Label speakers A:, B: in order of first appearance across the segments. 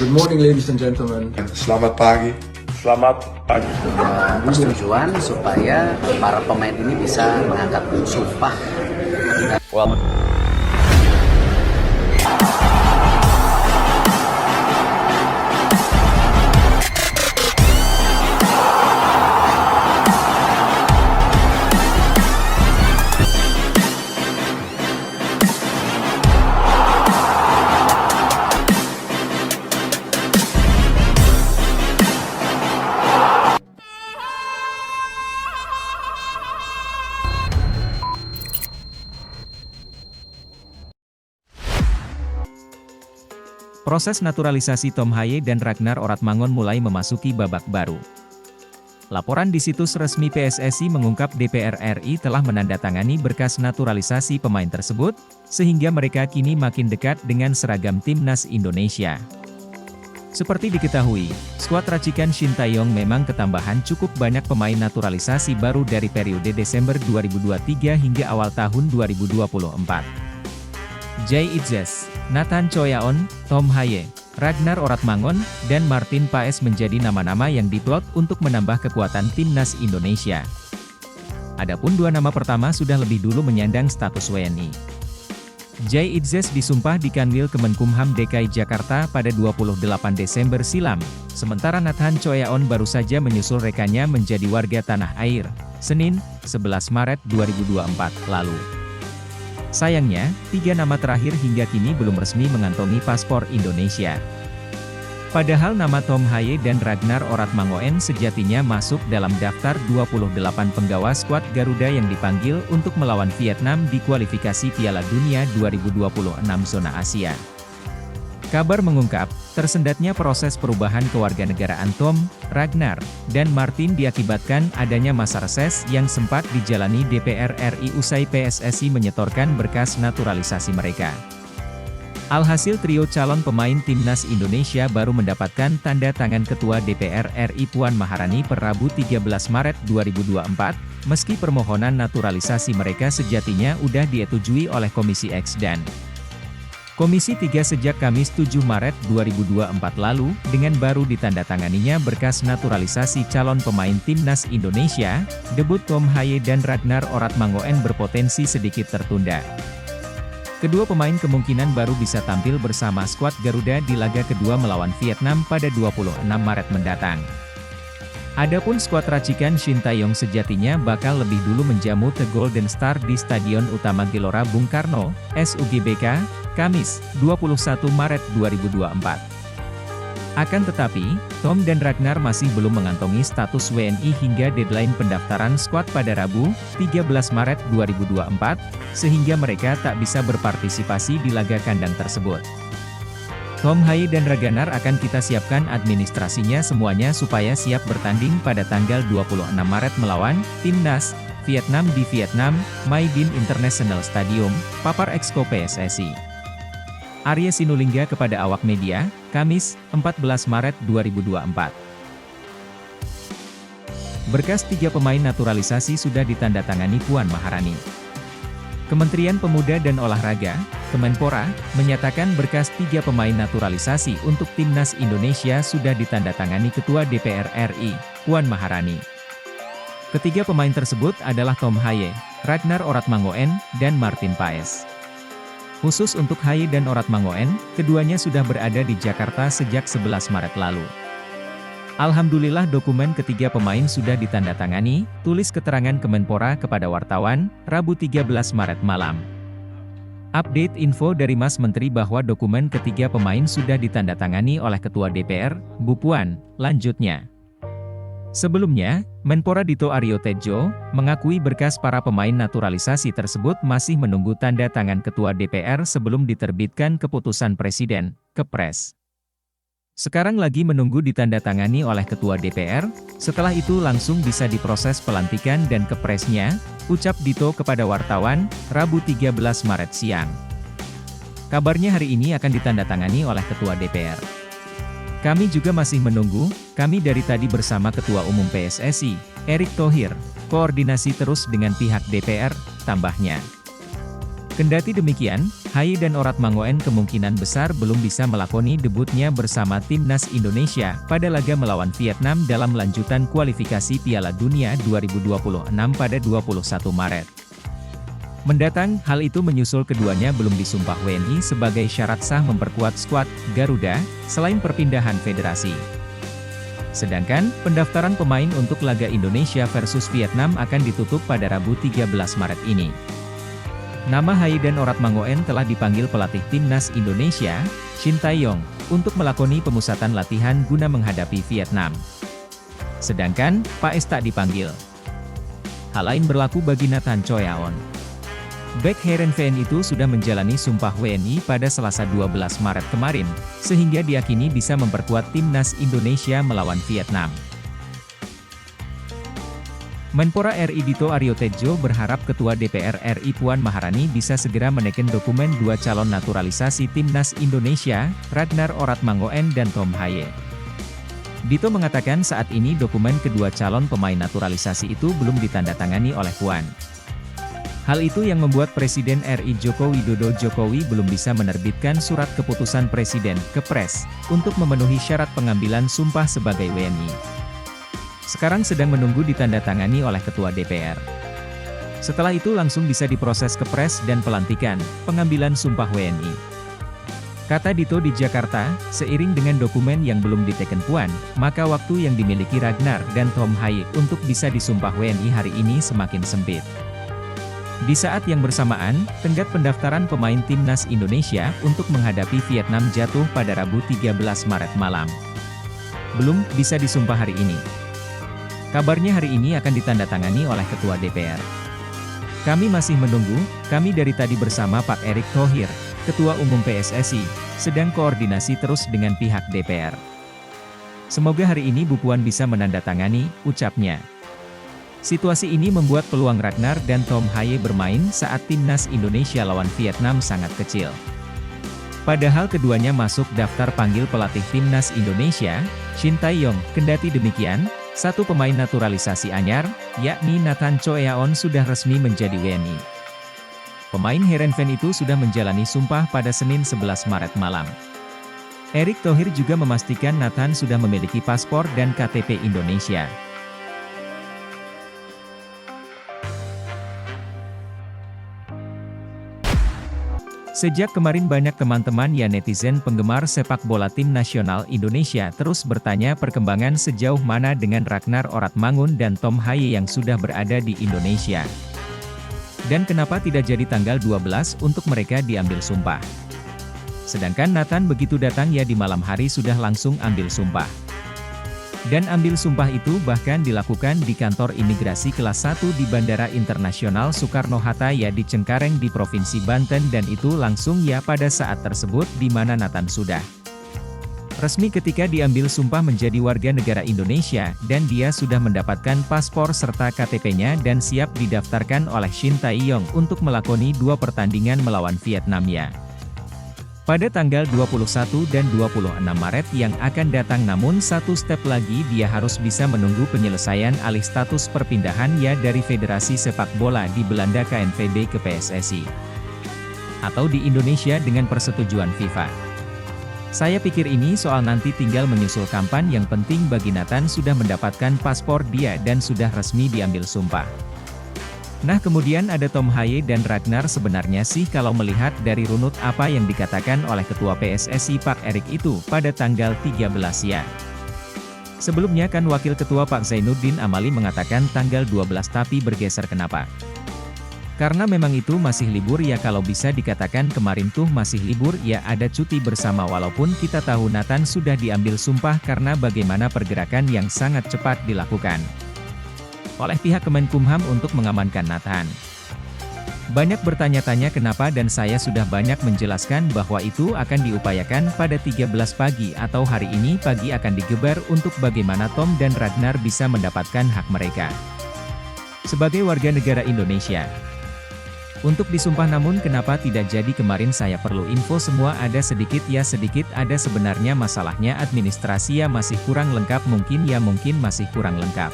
A: Good morning, ladies and gentlemen.
B: Selamat pagi.
C: Selamat pagi.
D: Persetujuan supaya para pemain ini bisa mengangkat sumpah.
C: Well,
E: Proses naturalisasi Tom Haye dan Ragnar Oratmangun mulai memasuki babak baru. Laporan di situs resmi PSSI mengungkap DPR RI telah menandatangani berkas naturalisasi pemain tersebut, sehingga mereka kini makin dekat dengan seragam timnas Indonesia. Seperti diketahui, skuad racikan Shin Tae-yong memang ketambahan cukup banyak pemain naturalisasi baru dari periode Desember 2023 hingga awal tahun 2024. Jay Itzes, Nathan Choyaon, Tom Haye, Ragnar Oratmangun, dan Martin Paes menjadi nama-nama yang diplot untuk menambah kekuatan timnas Indonesia. Adapun dua nama pertama sudah lebih dulu menyandang status WNI. Jay Itzes disumpah di Kanwil Kemenkumham DKI Jakarta pada 28 Desember silam, sementara Nathan Choyaon baru saja menyusul rekannya menjadi warga tanah air, Senin, 11 Maret 2024 lalu. Sayangnya, tiga nama terakhir hingga kini belum resmi mengantongi paspor Indonesia. Padahal nama Tom Haye dan Ragnar Oratmangun sejatinya masuk dalam daftar 28 penggawa skuad Garuda yang dipanggil untuk melawan Vietnam di kualifikasi Piala Dunia 2026 zona Asia. Kabar mengungkap, tersendatnya proses perubahan kewarganegaraan Tom, Ragnar, dan Martin diakibatkan adanya masa reses yang sempat dijalani DPR RI usai PSSI menyetorkan berkas naturalisasi mereka. Alhasil trio calon pemain timnas Indonesia baru mendapatkan tanda tangan Ketua DPR RI Puan Maharani per Rabu 13 Maret 2024, meski permohonan naturalisasi mereka sejatinya udah dietujui oleh Komisi X dan Komisi 3 sejak Kamis 7 Maret 2024 lalu, dengan baru ditandatanganinya berkas naturalisasi calon pemain timnas Indonesia, debut Tom Haye dan Ragnar Oratmangun berpotensi sedikit tertunda. Kedua pemain kemungkinan baru bisa tampil bersama skuad Garuda di laga kedua melawan Vietnam pada 26 Maret mendatang. Adapun skuad racikan Shin Tae-yong sejatinya bakal lebih dulu menjamu The Golden Star di Stadion Utama Gelora Bung Karno, SUGBK, Kamis, 21 Maret 2024. Akan tetapi, Tom dan Ragnar masih belum mengantongi status WNI hingga deadline pendaftaran skuad pada Rabu, 13 Maret 2024, sehingga mereka tak bisa berpartisipasi di laga kandang tersebut. Tom Haye dan Ragnar akan kita siapkan administrasinya semuanya supaya siap bertanding pada tanggal 26 Maret melawan Timnas Vietnam di Vietnam, My Dinh International Stadium, papar Exco PSSI. Arya Sinulinga kepada awak media, Kamis, 14 Maret 2024. Berkas tiga pemain naturalisasi sudah ditandatangani Puan Maharani. Kementerian Pemuda dan Olahraga, Kemenpora, menyatakan berkas tiga pemain naturalisasi untuk timnas Indonesia sudah ditandatangani Ketua DPR RI, Puan Maharani. Ketiga pemain tersebut adalah Tom Haye, Ragnar Oratmangun, dan Martin Paes. Khusus untuk Haye dan Oratmangun, keduanya sudah berada di Jakarta sejak 11 Maret lalu. Alhamdulillah dokumen ketiga pemain sudah ditandatangani, tulis keterangan Kemenpora kepada wartawan, Rabu 13 Maret malam. Update info dari Mas Menteri bahwa dokumen ketiga pemain sudah ditandatangani oleh Ketua DPR, Bu Puan, lanjutnya. Sebelumnya, Menpora Dito Aryo Tejo, mengakui berkas para pemain naturalisasi tersebut masih menunggu tanda tangan Ketua DPR sebelum diterbitkan keputusan Presiden, Kepres. Sekarang lagi menunggu ditandatangani oleh Ketua DPR, setelah itu langsung bisa diproses pelantikan dan kepresnya, ucap Dito kepada wartawan, Rabu 13 Maret siang. Kabarnya hari ini akan ditandatangani oleh Ketua DPR. Kami juga masih menunggu, kami dari tadi bersama Ketua Umum PSSI, Erick Thohir, koordinasi terus dengan pihak DPR, tambahnya. Kendati demikian, Haye dan Orat Mangoen kemungkinan besar belum bisa melakoni debutnya bersama timnas Indonesia pada laga melawan Vietnam dalam lanjutan kualifikasi Piala Dunia 2026 pada 21 Maret. Mendatang, hal itu menyusul keduanya belum disumpah WNI sebagai syarat sah memperkuat skuad Garuda, selain perpindahan federasi. Sedangkan, pendaftaran pemain untuk laga Indonesia versus Vietnam akan ditutup pada Rabu 13 Maret ini. Nama Haye dan Orat Mangoen telah dipanggil pelatih timnas Indonesia, Shin Tae-yong, untuk melakoni pemusatan latihan guna menghadapi Vietnam. Sedangkan, Paes tak dipanggil. Hal lain berlaku bagi Nathan Choyaon. Bek Heerenveen itu sudah menjalani sumpah WNI pada Selasa 12 Maret kemarin, sehingga diyakini bisa memperkuat timnas Indonesia melawan Vietnam. Menpora RI Dito Aryo Tejo berharap Ketua DPR RI Puan Maharani bisa segera menekan dokumen dua calon naturalisasi timnas Indonesia, Ragnar Orat Mangoen dan Tom Haye. Dito mengatakan saat ini dokumen kedua calon pemain naturalisasi itu belum ditandatangani oleh Puan. Hal itu yang membuat Presiden RI Joko Widodo belum bisa menerbitkan surat keputusan Presiden, Kepres, untuk memenuhi syarat pengambilan sumpah sebagai WNI. Sekarang sedang menunggu ditandatangani oleh Ketua DPR. Setelah itu langsung bisa diproses Kepres dan pelantikan, pengambilan sumpah WNI. Kata Dito di Jakarta, seiring dengan dokumen yang belum diteken Puan, maka waktu yang dimiliki Ragnar dan Tom Haye untuk bisa disumpah WNI hari ini semakin sempit. Di saat yang bersamaan, tenggat pendaftaran pemain timnas Indonesia untuk menghadapi Vietnam jatuh pada Rabu 13 Maret malam. Belum bisa disumpah hari ini. Kabarnya hari ini akan ditandatangani oleh Ketua DPR. Kami masih menunggu, kami dari tadi bersama Pak Erick Thohir, Ketua Umum PSSI, sedang koordinasi terus dengan pihak DPR. Semoga hari ini Bu Puan bisa menandatangani, ucapnya. Situasi ini membuat peluang Ragnar dan Tom Haye bermain saat timnas Indonesia lawan Vietnam sangat kecil. Padahal keduanya masuk daftar panggil pelatih timnas Indonesia, Shin Tae-yong. Kendati demikian, satu pemain naturalisasi anyar, yakni Nathan Choyaon sudah resmi menjadi WNI. Pemain Heerenveen itu sudah menjalani sumpah pada Senin 11 Maret malam. Erick Thohir juga memastikan Nathan sudah memiliki paspor dan KTP Indonesia. Sejak kemarin banyak teman-teman ya netizen penggemar sepak bola tim nasional Indonesia terus bertanya perkembangan sejauh mana dengan Ragnar Orat Mangun dan Tom Haye yang sudah berada di Indonesia. Dan kenapa tidak jadi tanggal 12 untuk mereka diambil sumpah. Sedangkan Nathan begitu datang ya di malam hari sudah langsung ambil sumpah. Dan ambil sumpah itu bahkan dilakukan di kantor imigrasi kelas 1 di Bandara Internasional Soekarno-Hatta ya di Cengkareng di Provinsi Banten dan itu langsung ya pada saat tersebut di mana Nathan sudah resmi ketika diambil sumpah menjadi warga negara Indonesia dan dia sudah mendapatkan paspor serta KTP-nya dan siap didaftarkan oleh Shin Tae-yong untuk melakoni 2 pertandingan melawan Vietnam ya. Pada tanggal 21 dan 26 Maret yang akan datang namun satu step lagi dia harus bisa menunggu penyelesaian alih status perpindahan ya dari Federasi Sepak Bola di Belanda KNVB ke PSSI. Atau di Indonesia dengan persetujuan FIFA. Saya pikir ini soal nanti tinggal menyusul kapan yang penting bagi Nathan sudah mendapatkan paspor dia dan sudah resmi diambil sumpah. Nah kemudian ada Tom Haye dan Ragnar sebenarnya sih kalau melihat dari runut apa yang dikatakan oleh Ketua PSSI Pak Erick itu pada tanggal 13 ya. Sebelumnya kan Wakil Ketua Pak Zainuddin Amali mengatakan tanggal 12 tapi bergeser kenapa? Karena memang itu masih libur ya kalau bisa dikatakan kemarin tuh masih libur ya ada cuti bersama walaupun kita tahu Nathan sudah diambil sumpah karena bagaimana pergerakan yang sangat cepat dilakukan oleh pihak Kemenkumham untuk mengamankan Nathan. Banyak bertanya-tanya kenapa dan saya sudah banyak menjelaskan bahwa itu akan diupayakan pada 13 pagi atau hari ini pagi akan digeber untuk bagaimana Tom dan Ragnar bisa mendapatkan hak mereka sebagai warga negara Indonesia. Untuk disumpah namun kenapa tidak jadi kemarin saya perlu info semua ada sedikit ada sebenarnya masalahnya administrasi ya masih kurang lengkap mungkin masih kurang lengkap.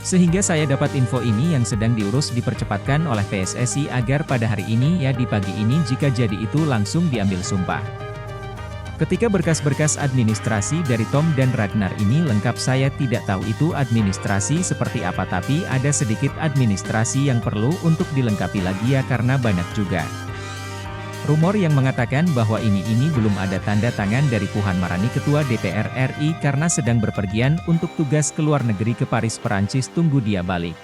E: Sehingga saya dapat info ini yang sedang diurus dipercepatkan oleh PSSI agar pada hari ini ya di pagi ini jika jadi itu langsung diambil sumpah. Ketika berkas-berkas administrasi dari Tom dan Ragnar ini lengkap, saya tidak tahu itu administrasi seperti apa, tapi ada sedikit administrasi yang perlu untuk dilengkapi lagi ya karena banyak juga rumor yang mengatakan bahwa ini belum ada tanda tangan dari Puan Maharani Ketua DPR RI karena sedang berpergian untuk tugas ke luar negeri ke Paris, Perancis, tunggu dia balik.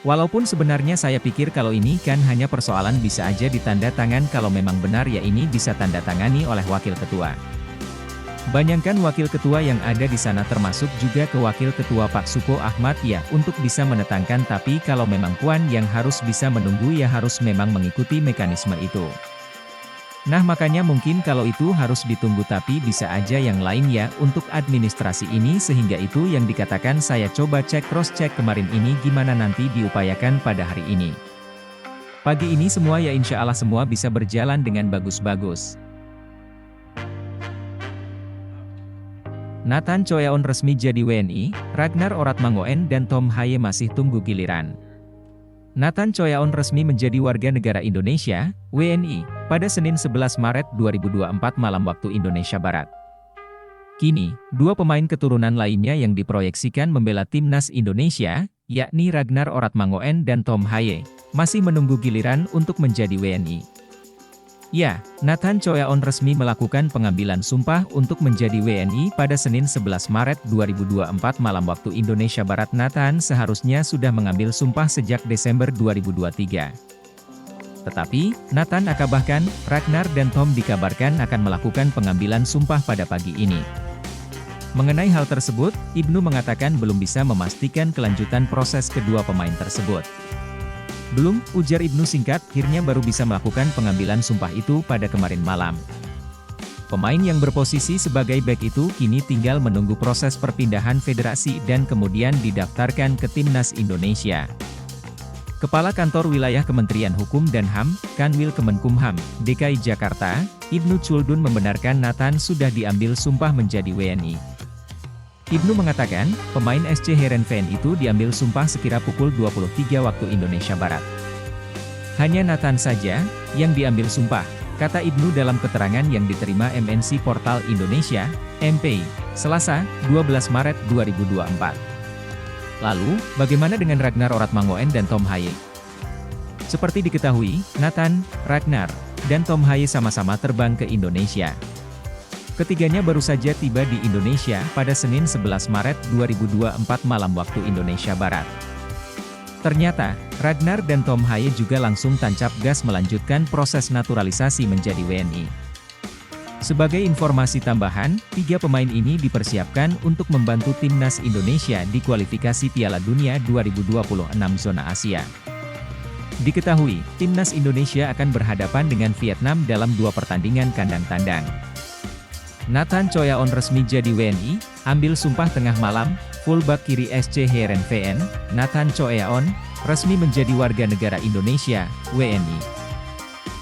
E: Walaupun sebenarnya saya pikir kalau ini kan hanya persoalan bisa aja ditanda tangan, kalau memang benar ya ini bisa tanda tangani oleh Wakil Ketua. Bayangkan Wakil Ketua yang ada di sana termasuk juga ke Wakil Ketua Pak Suko Ahmad ya untuk bisa menetangkan, tapi kalau memang Puan yang harus bisa menunggu ya harus memang mengikuti mekanisme itu. Nah makanya mungkin kalau itu harus ditunggu, tapi bisa aja yang lain ya untuk administrasi ini, sehingga itu yang dikatakan saya coba cross check kemarin ini gimana nanti diupayakan pada hari ini. Pagi ini semua ya insya Allah semua bisa berjalan dengan bagus-bagus. Nathan Choeon resmi jadi WNI, Ragnar Oratmangoen dan Tom Haye masih tunggu giliran. Nathan Choeon resmi menjadi warga negara Indonesia, WNI, pada Senin 11 Maret 2024 malam waktu Indonesia Barat. Kini, dua pemain keturunan lainnya yang diproyeksikan membela timnas Indonesia, yakni Ragnar Oratmangoen dan Tom Haye, masih menunggu giliran untuk menjadi WNI. Ya, Nathan Choeon resmi melakukan pengambilan sumpah untuk menjadi WNI pada Senin 11 Maret 2024 malam waktu Indonesia Barat. Nathan seharusnya sudah mengambil sumpah sejak Desember 2023. Tetapi, Nathan bahkan Ragnar dan Tom dikabarkan akan melakukan pengambilan sumpah pada pagi ini. Mengenai hal tersebut, Ibnu mengatakan belum bisa memastikan kelanjutan proses kedua pemain tersebut. Belum, ujar Ibnu singkat, akhirnya baru bisa melakukan pengambilan sumpah itu pada kemarin malam. Pemain yang berposisi sebagai bek itu kini tinggal menunggu proses perpindahan federasi dan kemudian didaftarkan ke timnas Indonesia. Kepala Kantor Wilayah Kementerian Hukum dan HAM, Kanwil Kemenkumham, DKI Jakarta, Ibnu Chuldun membenarkan Nathan sudah diambil sumpah menjadi WNI. Ibnu mengatakan, pemain SC Heerenveen itu diambil sumpah sekira pukul 23 waktu Indonesia Barat. Hanya Nathan saja yang diambil sumpah, kata Ibnu dalam keterangan yang diterima MNC Portal Indonesia, MP, Selasa, 12 Maret 2024. Lalu, bagaimana dengan Ragnar Oratmangoen dan Tom Haye? Seperti diketahui, Nathan, Ragnar, dan Tom Haye sama-sama terbang ke Indonesia. Ketiganya baru saja tiba di Indonesia pada Senin 11 Maret 2024 malam waktu Indonesia Barat. Ternyata, Ragnar dan Tom Haye juga langsung tancap gas melanjutkan proses naturalisasi menjadi WNI. Sebagai informasi tambahan, tiga pemain ini dipersiapkan untuk membantu timnas Indonesia di kualifikasi Piala Dunia 2026 zona Asia. Diketahui, timnas Indonesia akan berhadapan dengan Vietnam dalam dua pertandingan kandang tandang. Nathan Choeon resmi jadi WNI, ambil sumpah tengah malam, fullback kiri SC Heerenveen, Nathan Choeon, resmi menjadi warga negara Indonesia, WNI.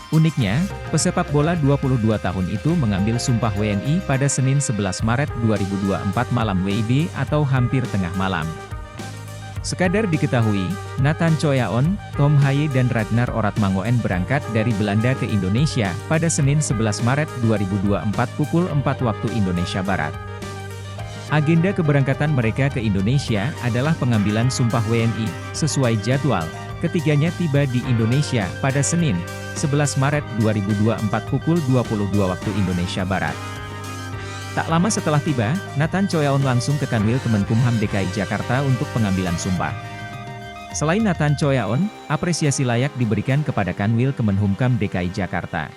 E: Uniknya, pesepak bola 22 tahun itu mengambil sumpah WNI pada Senin 11 Maret 2024 malam WIB atau hampir tengah malam. Sekadar diketahui, Nathan Choeon, Tom Haye dan Ragnar Oratmangoen berangkat dari Belanda ke Indonesia pada Senin 11 Maret 2024 pukul 4 waktu Indonesia Barat. Agenda keberangkatan mereka ke Indonesia adalah pengambilan sumpah WNI. Sesuai jadwal, ketiganya tiba di Indonesia pada Senin, 11 Maret 2024 pukul 22 waktu Indonesia Barat. Tak lama setelah tiba, Nathan Choeon langsung ke Kanwil Kemenkumham DKI Jakarta untuk pengambilan sumpah. Selain Nathan Choeon, apresiasi layak diberikan kepada Kanwil Kemenkumham DKI Jakarta.